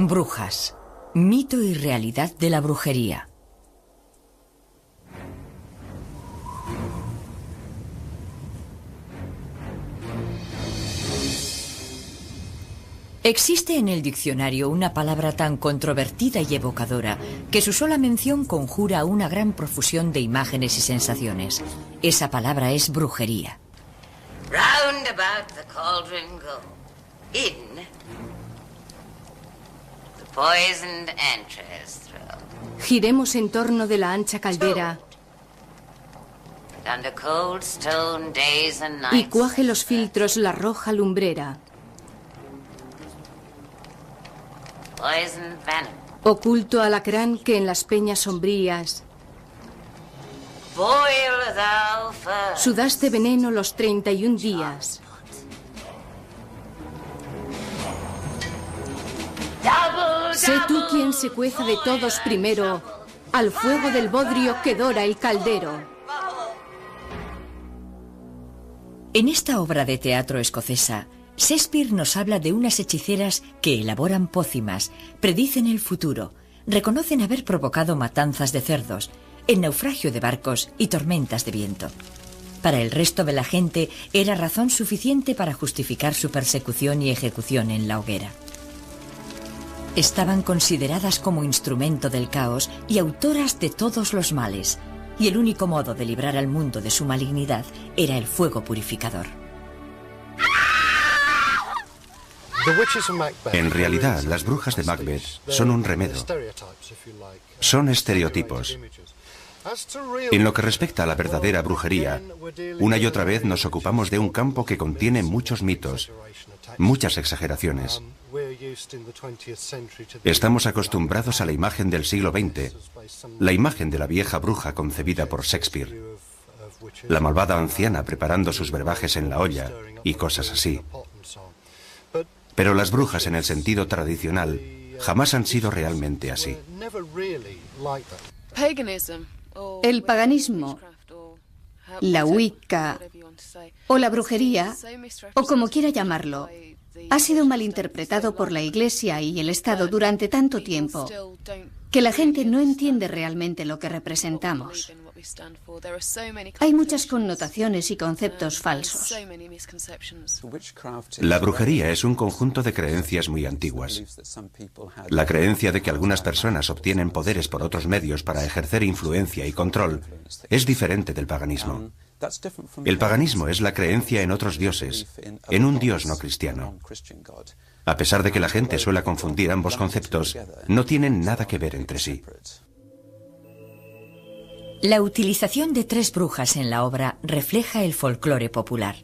Brujas. Mito y realidad de la brujería. Existe en el diccionario una palabra tan controvertida y evocadora que su sola mención conjura una gran profusión de imágenes y sensaciones. Esa palabra es brujería. Round about the cauldron go, in the poisoned entrails throw. Giremos en torno de la ancha caldera Under cold stone days and y nights. cuaje los filtros la roja lumbrera. Poison venom. Oculto alacrán que en las peñas sombrías Boil thou first. sudaste veneno los 31 días. Double, Sé tú quien se cueza de todos primero, al fuego del bodrio que dora el caldero. En esta obra de teatro escocesa, Shakespeare nos habla de unas hechiceras que elaboran pócimas, predicen el futuro, reconocen haber provocado matanzas de cerdos, el naufragio de barcos y tormentas de viento. Para el resto de la gente era razón suficiente para justificar su persecución y ejecución en la hoguera. Estaban consideradas como instrumento del caos y autoras de todos los males, y el único modo de librar al mundo de su malignidad era el fuego purificador. En realidad, las brujas de Macbeth son un remedo. Son estereotipos. En lo que respecta a la verdadera brujería, una y otra vez nos ocupamos de un campo que contiene muchos mitos, muchas exageraciones. Estamos acostumbrados a la imagen del siglo XX, la imagen de la vieja bruja concebida por Shakespeare, la malvada anciana preparando sus brebajes en la olla y cosas así. Pero las brujas en el sentido tradicional jamás han sido realmente así. El paganismo, la Wicca o la brujería, o como quiera llamarlo, ha sido malinterpretado por la Iglesia y el Estado durante tanto tiempo que la gente no entiende realmente lo que representamos. Hay muchas connotaciones y conceptos falsos. La brujería es un conjunto de creencias muy antiguas. La creencia de que algunas personas obtienen poderes por otros medios para ejercer influencia y control es diferente del paganismo. El paganismo es la creencia en otros dioses, en un dios no cristiano. A pesar de que la gente suele confundir ambos conceptos, no tienen nada que ver entre sí. La utilización de 3 brujas en la obra refleja el folclore popular.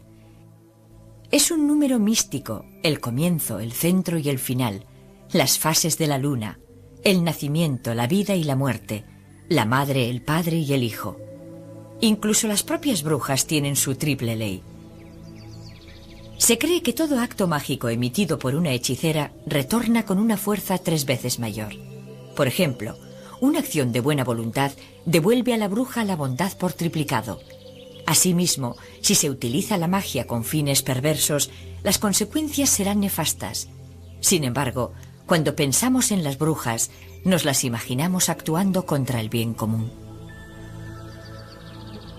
Es un número místico, el comienzo, el centro y el final, las fases de la luna, el nacimiento, la vida y la muerte, la madre, el padre y el hijo. Incluso las propias brujas tienen su triple ley. Se cree que todo acto mágico emitido por una hechicera retorna con una fuerza 3 veces mayor. Por ejemplo, una acción de buena voluntad devuelve a la bruja la bondad por triplicado. Asimismo, si se utiliza la magia con fines perversos, las consecuencias serán nefastas. Sin embargo, cuando pensamos en las brujas, nos las imaginamos actuando contra el bien común.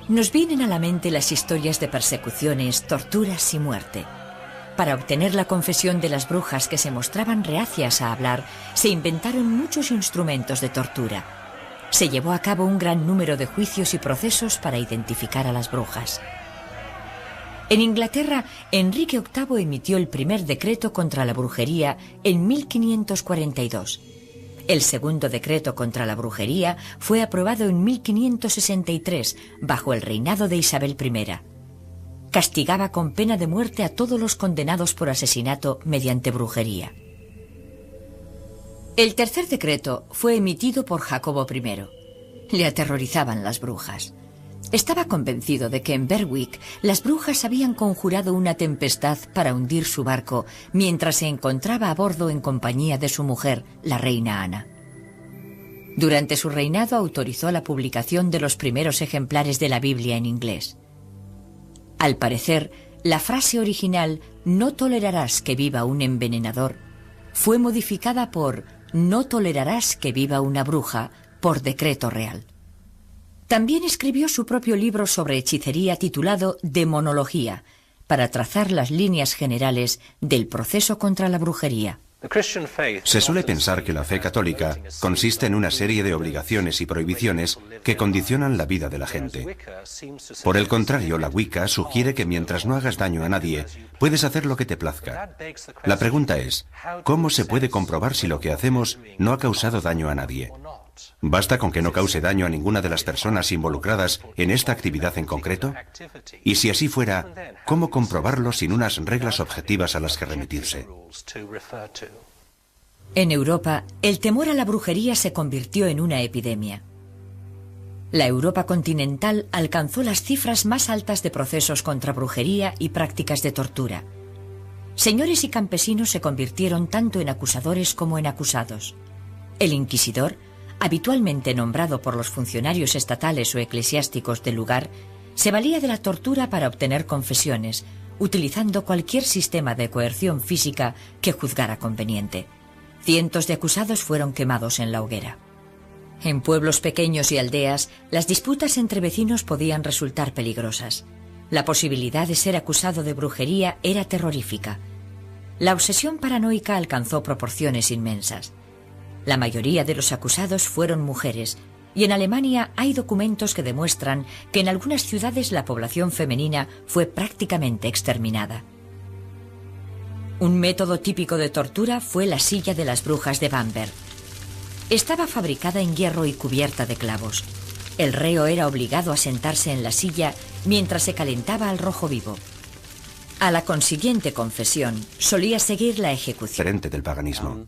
Nos vienen a la mente las historias de persecuciones, torturas y muerte. Para obtener la confesión de las brujas que se mostraban reacias a hablar, se inventaron muchos instrumentos de tortura. Se llevó a cabo un gran número de juicios y procesos para identificar a las brujas. En Inglaterra, Enrique VIII emitió el primer decreto contra la brujería en 1542. El segundo decreto contra la brujería fue aprobado en 1563, bajo el reinado de Isabel I. Castigaba con pena de muerte a todos los condenados por asesinato mediante brujería. El tercer decreto fue emitido por Jacobo I. Le aterrorizaban las brujas. Estaba convencido de que en Berwick las brujas habían conjurado una tempestad para hundir su barco mientras se encontraba a bordo en compañía de su mujer, la reina Ana. Durante su reinado autorizó la publicación de los primeros ejemplares de la Biblia en inglés. Al parecer, la frase original "no tolerarás que viva un envenenador" fue modificada por "No tolerarás que viva una bruja" por decreto real. También escribió su propio libro sobre hechicería titulado Demonología, para trazar las líneas generales del proceso contra la brujería. Se suele pensar que la fe católica consiste en una serie de obligaciones y prohibiciones que condicionan la vida de la gente. Por el contrario, la Wicca sugiere que mientras no hagas daño a nadie, puedes hacer lo que te plazca. La pregunta es, ¿cómo se puede comprobar si lo que hacemos no ha causado daño a nadie? ¿Basta con que no cause daño a ninguna de las personas involucradas en esta actividad en concreto? Y si así fuera, ¿cómo comprobarlo sin unas reglas objetivas a las que remitirse? En Europa, el temor a la brujería se convirtió en una epidemia. La Europa continental alcanzó las cifras más altas de procesos contra brujería y prácticas de tortura. Señores y campesinos se convirtieron tanto en acusadores como en acusados. El inquisidor, habitualmente nombrado por los funcionarios estatales o eclesiásticos del lugar, se valía de la tortura para obtener confesiones, utilizando cualquier sistema de coerción física que juzgara conveniente. Cientos de acusados fueron quemados en la hoguera. En pueblos pequeños y aldeas, las disputas entre vecinos podían resultar peligrosas. La posibilidad de ser acusado de brujería era terrorífica. La obsesión paranoica alcanzó proporciones inmensas. La mayoría de los acusados fueron mujeres, y en Alemania hay documentos que demuestran que en algunas ciudades la población femenina fue prácticamente exterminada. Un método típico de tortura fue la silla de las brujas de Bamberg. Estaba fabricada en hierro y cubierta de clavos. El reo era obligado a sentarse en la silla mientras se calentaba al rojo vivo. A la consiguiente confesión solía seguir la ejecución. Diferente del paganismo.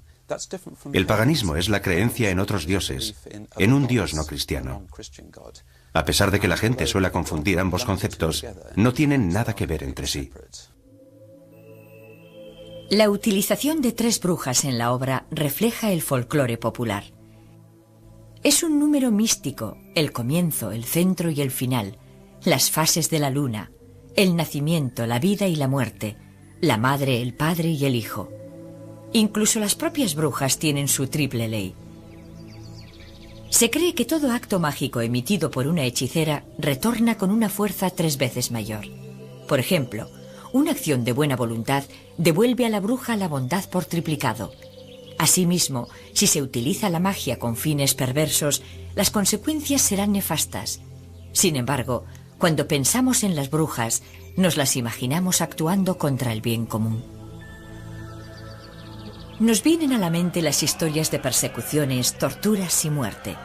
El paganismo es la creencia en otros dioses, en un dios no cristiano. A pesar de que la gente suele confundir ambos conceptos, no tienen nada que ver entre sí. La utilización de 3 brujas en la obra refleja el folclore popular. Es un número místico, el comienzo, el centro y el final, las fases de la luna, el nacimiento, la vida y la muerte, la madre, el padre y el hijo. Incluso las propias brujas tienen su triple ley. Se cree que todo acto mágico emitido por una hechicera retorna con una fuerza 3 veces mayor. Por ejemplo, una acción de buena voluntad devuelve a la bruja la bondad por triplicado. Asimismo, si se utiliza la magia con fines perversos, las consecuencias serán nefastas. Sin embargo, cuando pensamos en las brujas, nos las imaginamos actuando contra el bien común. Nos vienen a la mente las historias de persecuciones, torturas y muerte.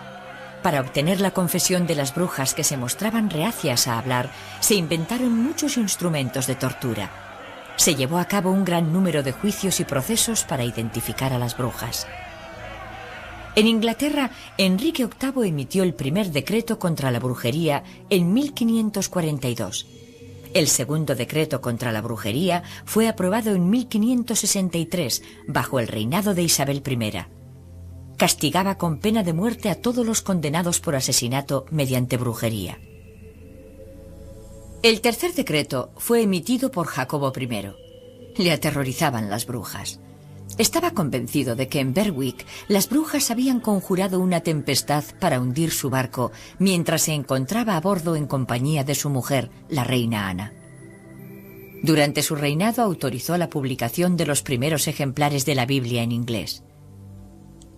Para obtener la confesión de las brujas que se mostraban reacias a hablar, se inventaron muchos instrumentos de tortura. Se llevó a cabo un gran número de juicios y procesos para identificar a las brujas. En Inglaterra, Enrique VIII emitió el primer decreto contra la brujería en 1542. El segundo decreto contra la brujería fue aprobado en 1563, bajo el reinado de Isabel I. Castigaba con pena de muerte a todos los condenados por asesinato mediante brujería. El tercer decreto fue emitido por Jacobo I. Le aterrorizaban las brujas. Estaba convencido de que en Berwick las brujas habían conjurado una tempestad para hundir su barco mientras se encontraba a bordo en compañía de su mujer, la reina Ana. Durante su reinado autorizó la publicación de los primeros ejemplares de la Biblia en inglés.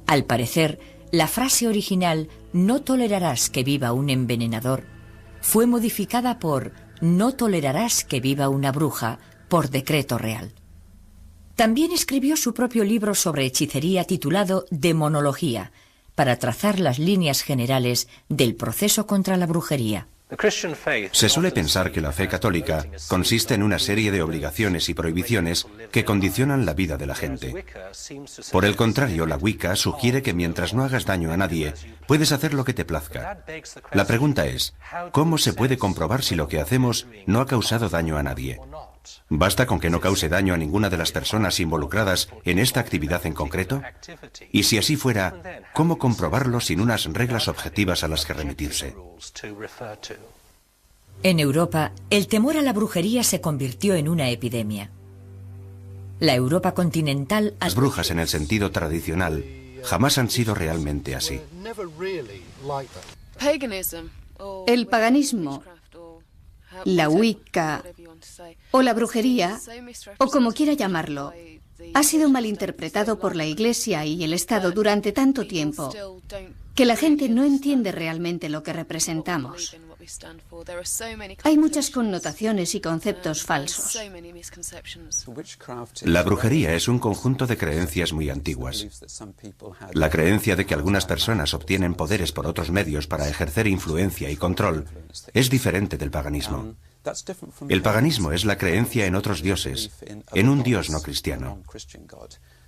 Al parecer, la frase original "no tolerarás que viva un envenenador" fue modificada por "no tolerarás que viva una bruja" por decreto real. También escribió su propio libro sobre hechicería titulado Demonología, para trazar las líneas generales del proceso contra la brujería. Se suele pensar que la fe católica consiste en una serie de obligaciones y prohibiciones que condicionan la vida de la gente. Por el contrario, la Wicca sugiere que mientras no hagas daño a nadie, puedes hacer lo que te plazca. La pregunta es, ¿cómo se puede comprobar si lo que hacemos no ha causado daño a nadie? ¿Basta con que no cause daño a ninguna de las personas involucradas en esta actividad en concreto? Y si así fuera, ¿cómo comprobarlo sin unas reglas objetivas a las que remitirse? En Europa, el temor a la brujería se convirtió en una epidemia. La Europa continental... Las brujas en el sentido tradicional jamás han sido realmente así. El paganismo, la Wicca o la brujería, o como quiera llamarlo, ha sido malinterpretado por la Iglesia y el Estado durante tanto tiempo que la gente no entiende realmente lo que representamos. Hay muchas connotaciones y conceptos falsos. La brujería es un conjunto de creencias muy antiguas. La creencia de que algunas personas obtienen poderes por otros medios para ejercer influencia y control es diferente del paganismo. El paganismo es la creencia en otros dioses, en un dios no cristiano.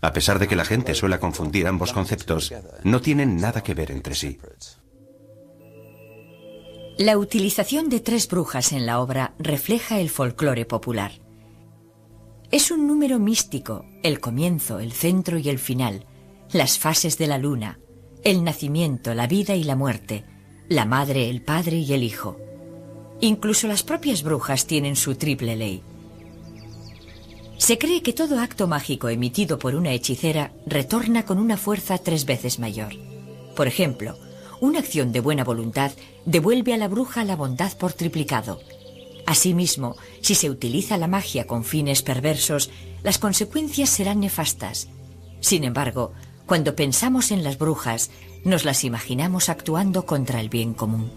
A pesar de que la gente suele confundir ambos conceptos, no tienen nada que ver entre sí. La utilización de 3 brujas en la obra refleja el folclore popular. Es un número místico, el comienzo, el centro y el final, las fases de la luna, el nacimiento, la vida y la muerte, la madre, el padre y el hijo. Incluso las propias brujas tienen su triple ley. Se cree que todo acto mágico emitido por una hechicera retorna con una fuerza 3 veces mayor. Por ejemplo, una acción de buena voluntad devuelve a la bruja la bondad por triplicado. Asimismo, si se utiliza la magia con fines perversos, las consecuencias serán nefastas. Sin embargo, cuando pensamos en las brujas, nos las imaginamos actuando contra el bien común.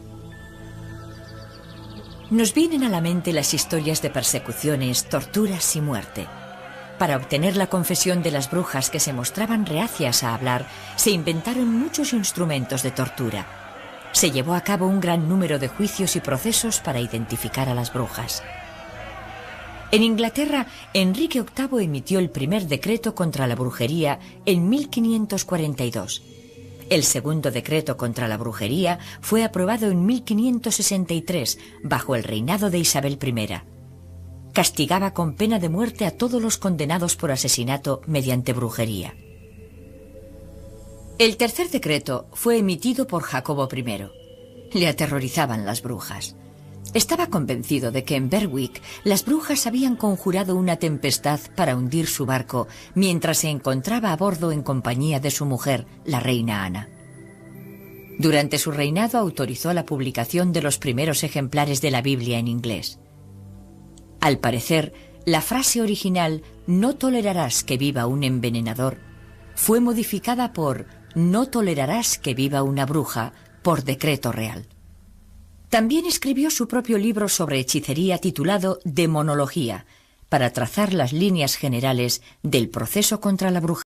Nos vienen a la mente las historias de persecuciones, torturas y muerte. Para obtener la confesión de las brujas que se mostraban reacias a hablar, se inventaron muchos instrumentos de tortura. Se llevó a cabo un gran número de juicios y procesos para identificar a las brujas. En Inglaterra, Enrique VIII emitió el primer decreto contra la brujería en 1542. El segundo decreto contra la brujería fue aprobado en 1563, bajo el reinado de Isabel I. Castigaba con pena de muerte a todos los condenados por asesinato mediante brujería. El tercer decreto fue emitido por Jacobo I. Le aterrorizaban las brujas. Estaba convencido de que en Berwick las brujas habían conjurado una tempestad para hundir su barco mientras se encontraba a bordo en compañía de su mujer, la reina Ana. Durante su reinado autorizó la publicación de los primeros ejemplares de la Biblia en inglés. Al parecer, la frase original «No tolerarás que viva un envenenador» fue modificada por «No tolerarás que viva una bruja» por decreto real. También escribió su propio libro sobre hechicería titulado Demonología, para trazar las líneas generales del proceso contra la brujería.